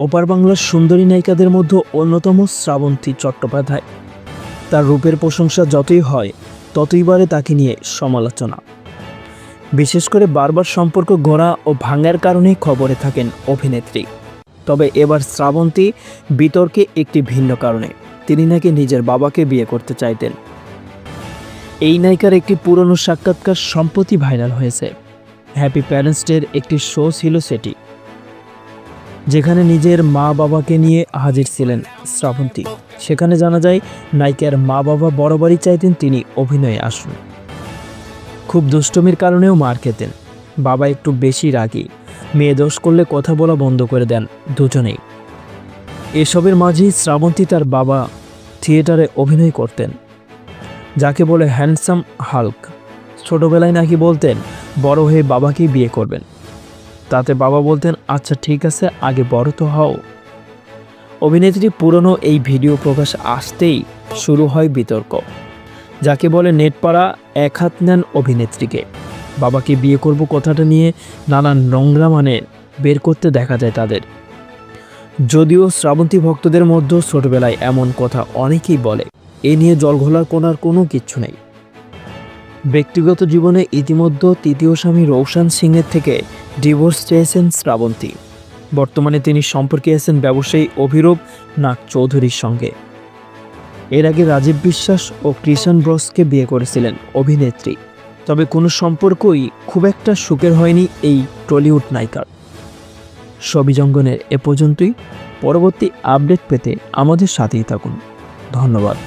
ওপার বাংলার সুন্দরী নায়িকাদের মধ্যে অন্যতম শ্রাবন্তী চট্টোপাধ্যায়। তার রূপের প্রশংসা যতই হয় ততই বাড়ে তাকে নিয়ে সমালোচনা। বিশেষ করে বারবার সম্পর্ক গড়া ও ভাঙার কারণে খবরে থাকেন অভিনেত্রী। তবে এবার শ্রাবন্তী বিতর্কে একটি ভিন্ন কারণে। তিনি নাকি নিজের বাবাকে বিয়ে করতে চাইতেন। এই নায়িকার একটি পুরনো সাক্ষাৎকার সম্প্রতি ভাইরাল হয়েছে। হ্যাপি প্যারেন্টস ডের একটি শো ছিল সেটি, যেখানে নিজের মা বাবাকে নিয়ে হাজির ছিলেন শ্রাবন্তী। সেখানে জানা যায় নায়িকার মা বাবা বরাবরই চাইতেন তিনি অভিনয়ে আসুন। খুব দুষ্টমির কারণেও মার খেতেন। বাবা একটু বেশি রাগী, মেয়ে দোষ করলে কথা বলা বন্ধ করে দেন দুজনেই। এসবের মাঝেই শ্রাবন্তী তার বাবা থিয়েটারে অভিনয় করতেন, যাকে বলে হ্যান্ডসাম হাল্ক। ছোটবেলায় নাকি বলতেন বড় হয়ে বাবাকেই বিয়ে করবেন। তাতে বাবা বলতেন আচ্ছা ঠিক আছে, আগে বড় তো হও। অভিনেত্রী পুরনো এই ভিডিও প্রকাশ আসতেই শুরু হয় বিতর্ক, যাকে বলে নেটপাড়া এক হাত নেন অভিনেত্রীকে। বাবাকে বিয়ে করব কথাটা নিয়ে নানান নোংরা মানে বের করতে দেখা যায় তাদের। যদিও শ্রাবন্তী ভক্তদের মধ্যে ছোটবেলায় এমন কথা অনেকেই বলে, এ নিয়ে জলঘোলার কোনার কোনো কিচ্ছু নেই। ব্যক্তিগত জীবনে ইতিমধ্যে তৃতীয় স্বামী রৌশন সিংয়ের থেকে ডিভোর্স চেয়েছেন শ্রাবন্তী। বর্তমানে তিনি সম্পর্কে আছেন ব্যবসায়ী অভিরূপ নাগ চৌধুরীর সঙ্গে। এর আগে রাজীব বিশ্বাস ও কৃষণ ব্রসকে বিয়ে করেছিলেন অভিনেত্রী। তবে কোনো সম্পর্কই খুব একটা সুখের হয়নি এই টলিউড নায়িকার। সবিজঙ্গনের এ পর্যন্তই। পরবর্তী আপডেট পেতে আমাদের সাথেই থাকুন। ধন্যবাদ।